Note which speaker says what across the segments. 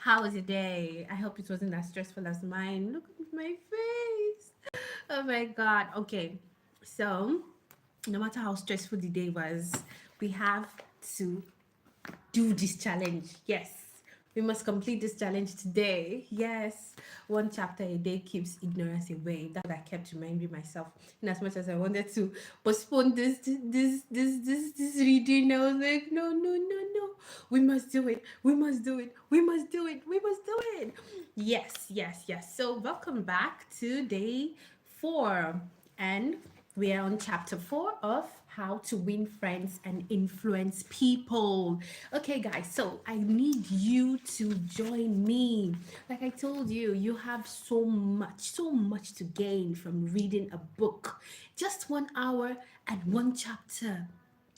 Speaker 1: How was your day? I hope it wasn't as stressful as mine. Look at my face. Oh my God. Okay. So, no matter how stressful the day was, we have to do this challenge. Yes, we must complete this challenge today. Yes, one chapter a day keeps ignorance away. That I kept reminding myself. In as much as I wanted to postpone this reading, I was like, no, no, no, no. We must do it. We must do it. We must do it. We must do it. Yes, yes, yes. So welcome back to day 4, and we are on chapter 4 of how to win friends and influence people. Okay, guys, so I need you to join me. Like I told you, you have so much to gain from reading a book. Just 1 hour and one chapter.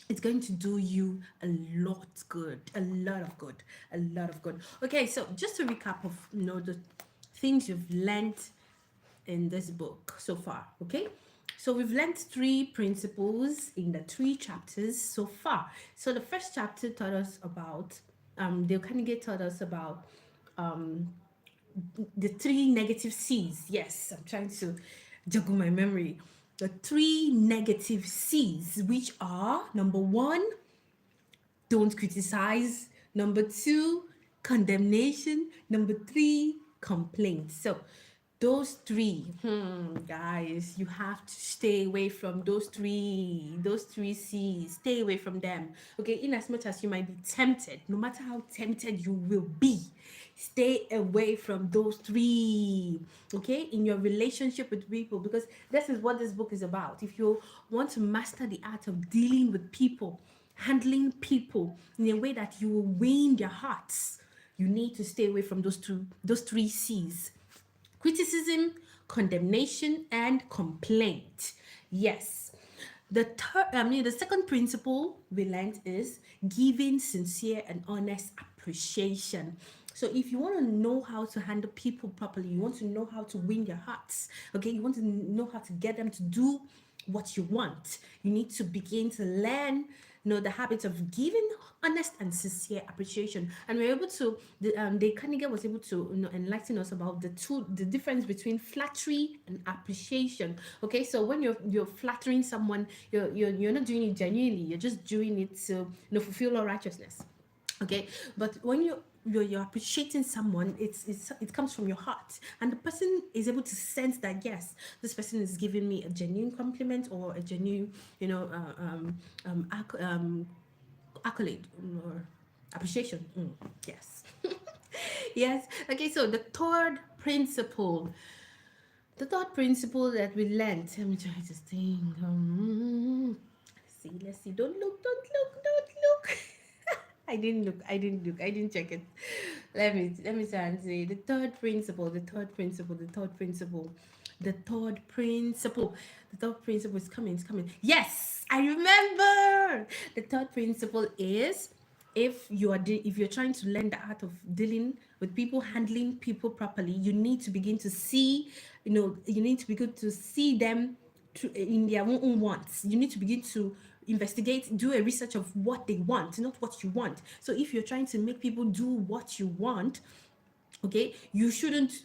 Speaker 1: It's going to do you a lot good, a lot of good, a lot of good. Okay, so just to recap of the things you've learned in this book so far. Okay, so we've learned 3 principles in the 3 chapters so far. So the first chapter taught us about Dale Carnegie taught us about um the 3 negative C's. Yes, I'm trying to juggle my memory. The 3 negative C's, which are: number 1, don't criticize; number 2, condemnation; number 3, complaint. So those 3, guys, you have to stay away from those three C's. Stay away from them. Okay, in as much as you might be tempted, no matter how tempted you will be, stay away from those 3. Okay, in your relationship with people, because this is what this book is about. If you want to master the art of dealing with people, handling people in a way that you will win their hearts, you need to stay away from those 3 C's: criticism, condemnation, and complaint. Yes. The second principle we learned is giving sincere and honest appreciation. So if you want to know how to handle people properly, you want to know how to win their hearts, okay, you want to know how to get them to do what you want, you need to begin to learn the habit of giving honest and sincere appreciation. And we're able to the Carnegie was able to enlighten us about the difference between flattery and appreciation. Okay, so when you're flattering someone, you're not doing it genuinely, you're just doing it to fulfill all righteousness. Okay, but when you're appreciating someone, it comes from your heart, and the person is able to sense that, yes, this person is giving me a genuine compliment or a genuine accolade or appreciation. Yes. Yes. Okay, so the third principle that we learned, let me try to think. Let's see. Don't look. I didn't check it. Let me try and say the third principle is coming. Yes, I remember. The third principle is, if you're trying to learn the art of dealing with people, handling people properly, you need to begin to see them in their own wants. You need to begin to investigate, do a research of what they want, not what you want. So if you're trying to make people do what you want, okay, you shouldn't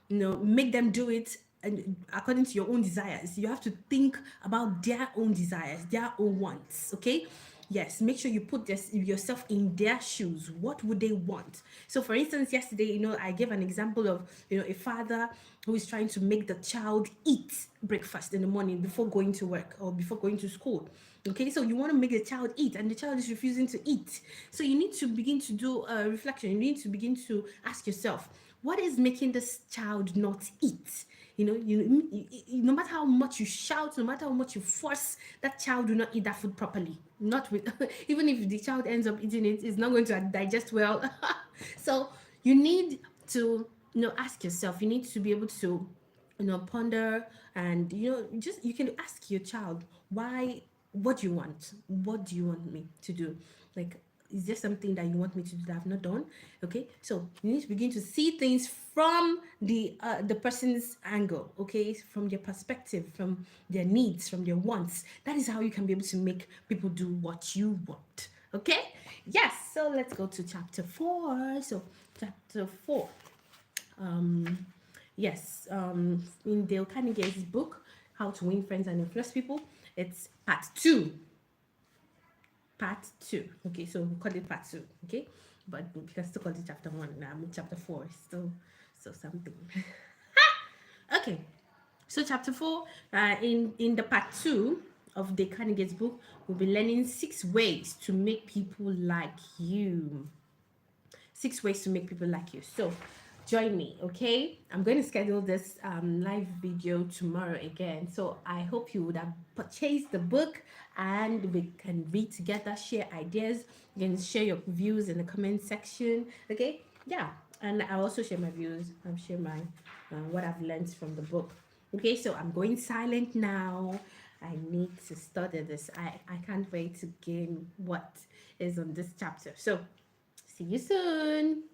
Speaker 1: make them do it and according to your own desires. You have to think about their own desires, their own wants. Okay, yes, make sure you put yourself in their shoes. What would they want? So for instance, yesterday, I gave an example of a father who is trying to make the child eat breakfast in the morning before going to work or before going to school. Okay, so you want to make the child eat and the child is refusing to eat. So you need to begin to do a reflection. You need to begin to ask yourself, what is making this child not eat? No matter how much you shout, no matter how much you force, that child will not eat that food properly. Not with even if the child ends up eating it, it's not going to digest well. So you need to ask yourself. You need to be able to ponder, and you can ask your child, why what do you want? What do you want me to do? Like, is there something that you want me to do that I've not done? Okay, so you need to begin to see things from the person's angle, okay, from their perspective, from their needs, from their wants. That is how you can be able to make people do what you want. Okay, Yes, so let's go to chapter 4. So, chapter 4. Um, yes, in Dale Carnegie's book, How to Win Friends and Influence People, it's part 2. Part 2. Okay, so we call it part 2. Okay, but we can still call it chapter 1. Now I'm in chapter 4. Still something. Okay, so chapter 4, in the part 2 of the Carnegie's book, we'll be learning 6 ways to make people like you. 6 ways to make people like you. So join me, okay? I'm going to schedule this live video tomorrow again. So I hope you would have purchased the book and we can read together, share ideas. You can share your views in the comment section, okay? Yeah, and I also share my views. I'm share my what I've learned from the book. Okay, so I'm going silent now. I need to study this. I can't wait to gain what is on this chapter. So see you soon.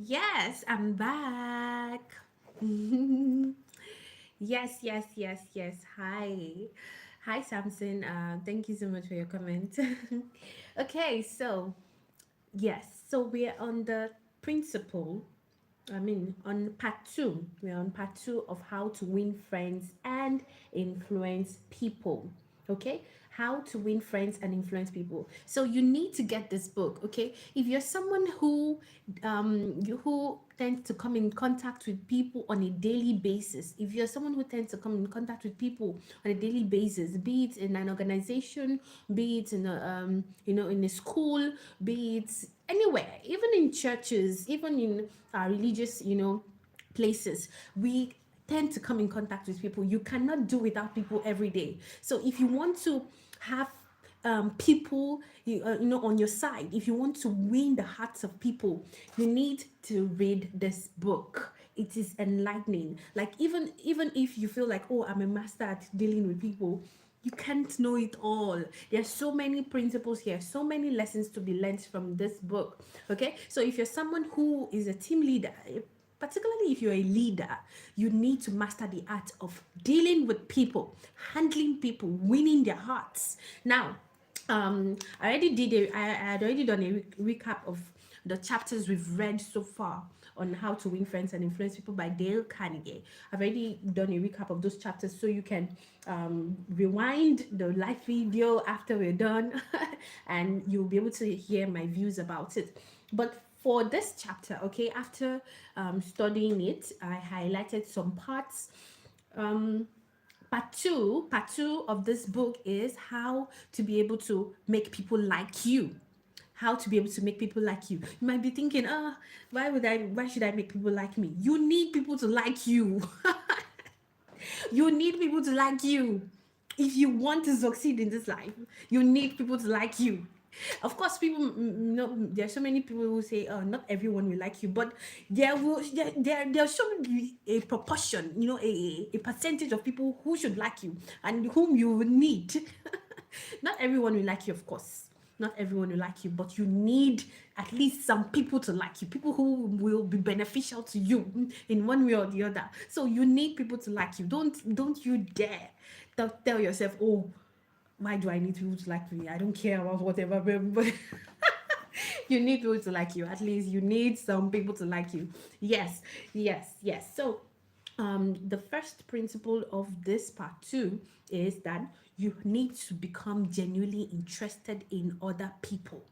Speaker 1: Yes, I'm back. Yes, yes, yes, yes. Hi. Hi, Samson. Thank you so much for your comment. Okay, so yes, so we're on the principle. On part two. We're on part two of how to win friends and influence people. Okay, how to win friends and influence people. So you need to get this book. Okay, if you're someone who tends to come in contact with people on a daily basis, if you're someone who tends to come in contact with people on a daily basis, be it in an organization, be it in in a school, be it anywhere, even in churches, even in religious, places, we tend to come in contact with people. You cannot do without people every day. So if you want to have people on your side, if you want to win the hearts of people, you need to read this book. It is enlightening. Like, even if you feel like, oh, I'm a master at dealing with people, you can't know it all. There's so many principles here, so many lessons to be learned from this book. Okay, so if you're someone who is a team leader, particularly if you're a leader, you need to master the art of dealing with people, handling people, winning their hearts. Now, I had already done a recap of the chapters we've read so far on how to win friends and influence people by Dale Carnegie. I've already done a recap of those chapters, so you can rewind the live video after we're done and you'll be able to hear my views about it. But for this chapter, okay, after studying it, I highlighted some parts. um part two of this book is how to be able to make people like you. How to be able to make people like you. You might be thinking, why should I make people like me? You need people to like you. You need people to like you. If you want to succeed in this life, you need people to like you. Of course, there are so many people who say, oh, not everyone will like you, but there should be a proportion, a percentage of people who should like you and whom you will need. Not everyone will like you, of course. Not everyone will like you, but you need at least some people to like you, people who will be beneficial to you in one way or the other. So you need people to like you. Don't you dare tell yourself, oh, why do I need people to like me? I don't care about whatever. But you need people to like you. At least you need some people to like you. Yes, yes, yes. So the first principle of this part two is that you need to become genuinely interested in other people.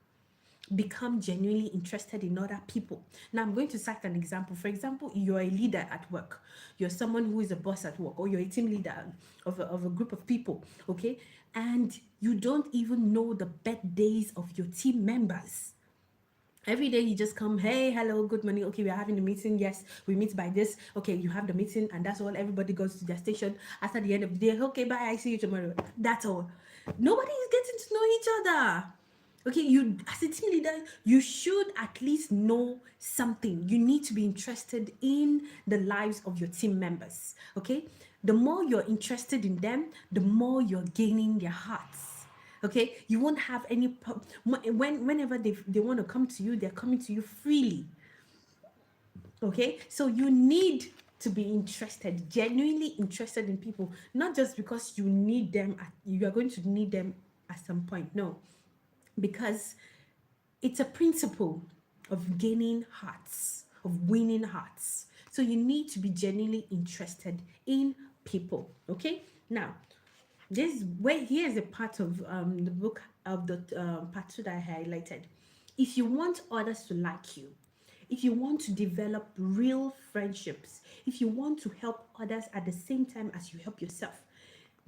Speaker 1: Become genuinely interested in other people. Now, I'm going to cite an example. For example, you're a leader at work, you're someone who is a boss at work, or you're a team leader of a group of people, okay? And you don't even know the birthdays of your team members. Every day you just come, hey, hello, good morning. Okay, we are having a meeting. Yes, we meet by this. Okay, you have the meeting, and that's all. Everybody goes to their station. After the end of the day, okay, bye. I see you tomorrow. That's all. Nobody is getting to know each other. Okay, you as a team leader, you should at least know something. You need to be interested in the lives of your team members. Okay, the more you're interested in them, the more you're gaining their hearts. Okay, you won't have any whenever they want to come to you, they're coming to you freely. Okay, so you need to be interested, genuinely interested in people, not just because you are going to need them at some point. No, because it's a principle of gaining hearts, of winning hearts. So you need to be genuinely interested in people. Okay, now here's a part of the book of the part two that I highlighted. If you want others to like you, if you want to develop real friendships, if you want to help others at the same time as you help yourself,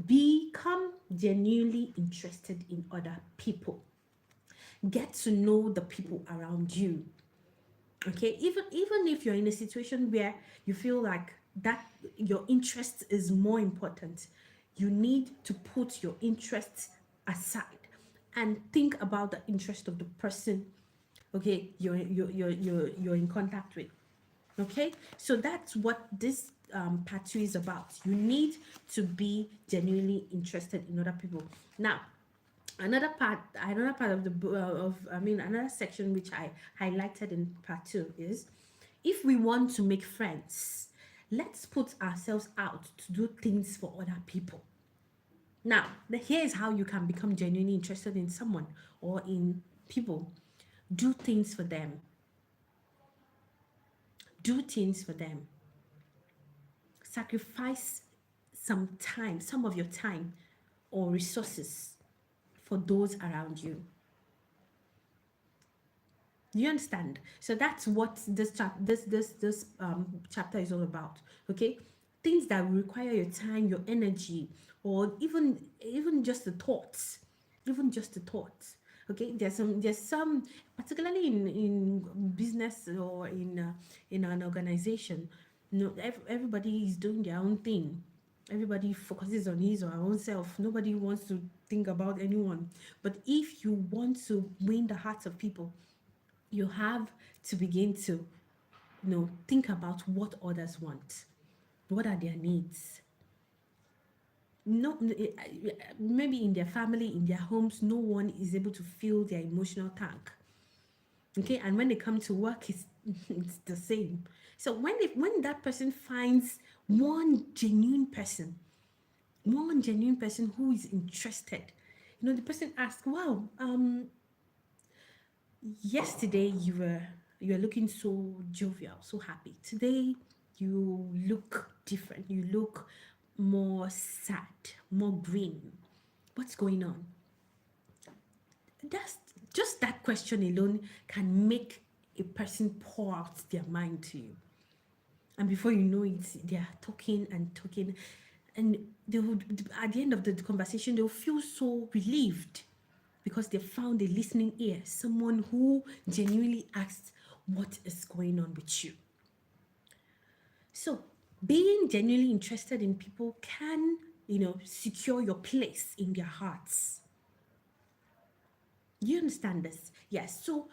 Speaker 1: become genuinely interested in other people. Get to know the people around you. Okay, even if you're in a situation where you feel like that your interest is more important, you need to put your interests aside and think about the interest of the person, okay, you're in contact with. Okay, so that's what this part two is about. You need to be genuinely interested in other people. Now, another part of the another section which I highlighted in part two is If we want to make friends, let's put ourselves out to do things for other people. Now, here is how you can become genuinely interested in someone or in people. Do things for them. Do things for them. Sacrifice some time, some of your time or resources for those around you. You understand? So that's what this chapter is all about. Okay, things that require your time, your energy, or even just the thoughts, even just the thoughts. Okay, there's some particularly in business or in an organization. Everybody is doing their own thing. Everybody focuses on his or her own self. Nobody wants to think about anyone. But if you want to win the hearts of people, you have to begin to think about what others want. What are their needs? No, maybe in their family, in their homes, no one is able to fill their emotional tank. Okay, and when they come to work, it's the same. So when that person finds one genuine person who is interested, the person asks, "Wow, yesterday you were looking so jovial, so happy. Today you look different. You look more sad, more green. What's going on?" That's just that question alone can make a person pour out their mind to you. And before you know it, they are talking and talking. And they would, at the end of the conversation, they'll feel so relieved because they found a listening ear, someone who genuinely asked what is going on with you. So, being genuinely interested in people can, secure your place in their hearts. You understand this? Yes. So,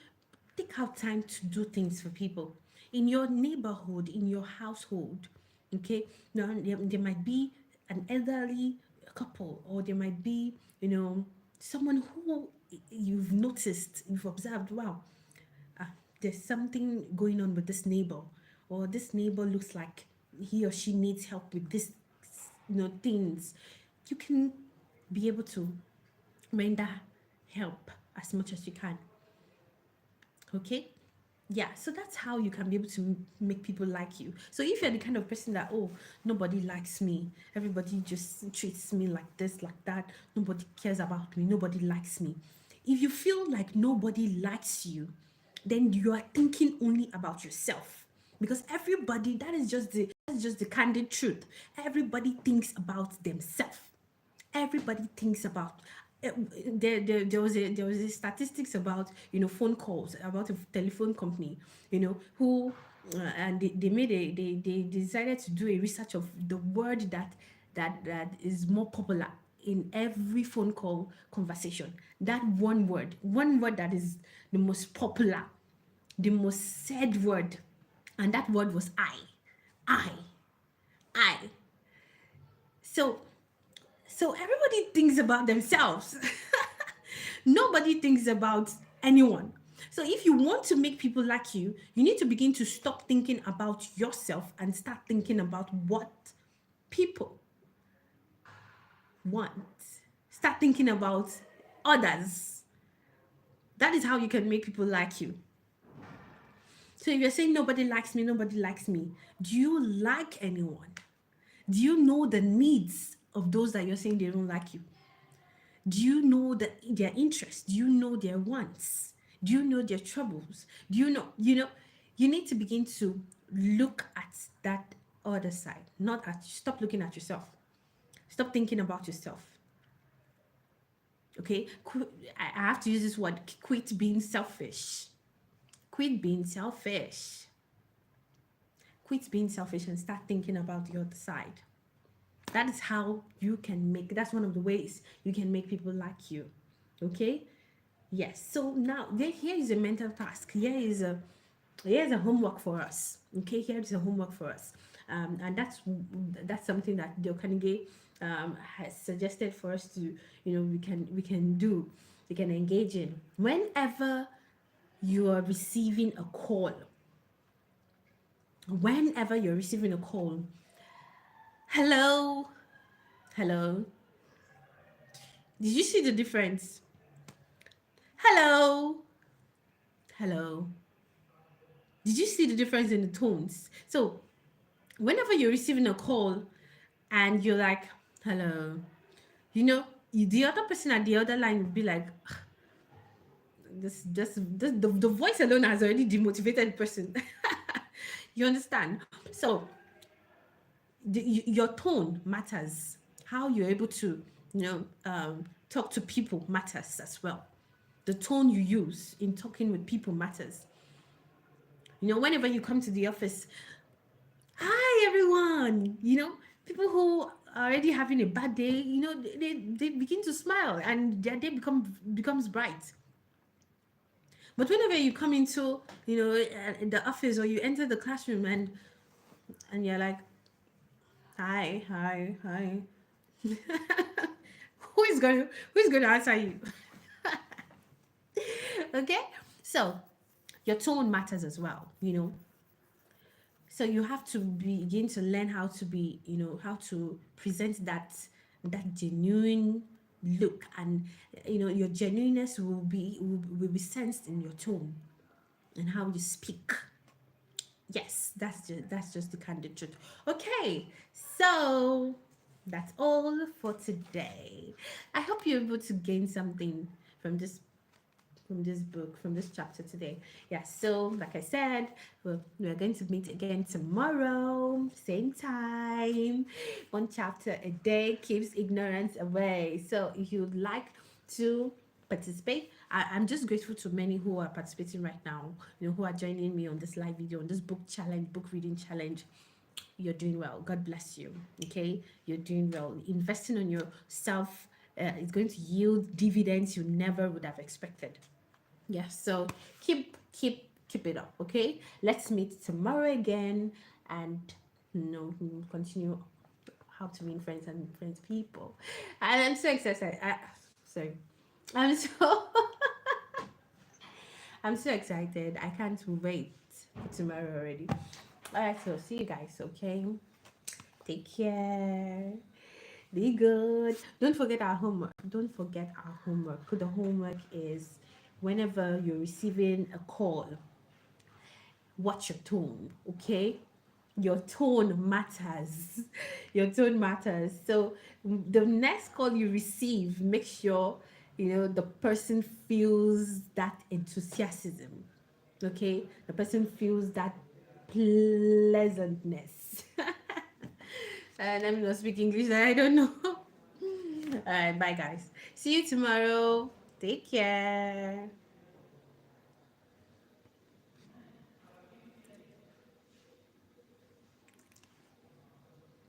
Speaker 1: take out time to do things for people in your neighborhood, in your household. Okay, now there might be an elderly couple, or there might be, someone who you've noticed, you've observed, wow, there's something going on with this neighbor, or this neighbor looks like he or she needs help with this, things. You can be able to render help as much as you can. Okay, yeah, so that's how you can be able to make people like you. So if you're the kind of person that, oh, nobody likes me, everybody just treats me like this, like that, nobody cares about me, nobody likes me, if you feel like nobody likes you, then you are thinking only about yourself. Because everybody, that's just the candid truth. Everybody thinks about themselves. Everybody thinks about, there was a statistics about, phone calls, about a telephone company, who and they made they decided to do a research of the word that is more popular in every phone call conversation. That one word that is the most popular, the most said word, and that word was I I. So so everybody thinks about themselves. Nobody thinks about anyone. So if you want to make people like you need to begin to stop thinking about yourself and start thinking about what people want. Start thinking about others. That is how you can make people like you. So if you're saying nobody likes me, do you like anyone? Do you know the needs of those that you're saying they don't like you? Do you know their interests? Do you know their wants? Do you know their troubles? Do you need to begin to look at that other side, stop looking at yourself. Stop thinking about yourself. Okay? I have to use this word, quit being selfish. Quit being selfish. Quit being selfish and start thinking about the other side. That is how that's one of the ways you can make people like you. Okay? Yes. So now here is a mental task. Here's a homework for us. Okay, here's a homework for us. And that's something that Dale Carnegie has suggested for us to, we can do, we can engage in. Whenever you are receiving a call, Whenever you're receiving a call, hello, hello, did you see the difference? Hello, hello. Did you see the difference in the tones? So whenever you're receiving a call and you're like, hello, the other person at the other line would be like, the voice alone has already demotivated the person. You understand? So your tone matters. How you're able to, talk to people matters as well. The tone you use in talking with people matters. Whenever you come to the office, hi everyone. People who are already having a bad day, they begin to smile and their day becomes bright. But whenever you come into, in the office or you enter the classroom and you're like, hi, hi, hi. Who is going to answer you? Okay? So, your tone matters as well. So you have to begin to learn how to be, how to present that genuine look, and your genuineness will be sensed in your tone and how you speak. Yes, that's just the candid truth. Okay, so that's all for today. I hope you're able to gain something from this book, from this chapter today. Yeah, so like I said, we're going to meet again tomorrow, same time. One chapter a day keeps ignorance away. So if you'd like to participate, I'm just grateful to many who are participating right now, who are joining me on this live video, on this book challenge, book reading challenge. You're doing well. God bless you. Okay, you're doing well. Investing on yourself is going to yield dividends you never would have expected. Yes, so keep it up. Okay, let's meet tomorrow again, and we'll continue how to win friends and friends people. And I'm so excited. Sorry, I'm so I'm so excited. I can't wait for tomorrow already. All right, so see you guys. Okay, take care. Be good. Don't forget our homework. Don't forget our homework. The homework is, whenever you're receiving a call, watch your tone. Okay, your tone matters. Your tone matters. So the next call you receive, make sure the person feels that enthusiasm. Okay, the person feels that pleasantness. And I'm not speaking English, I don't know. All right, bye guys. See you tomorrow. Take care.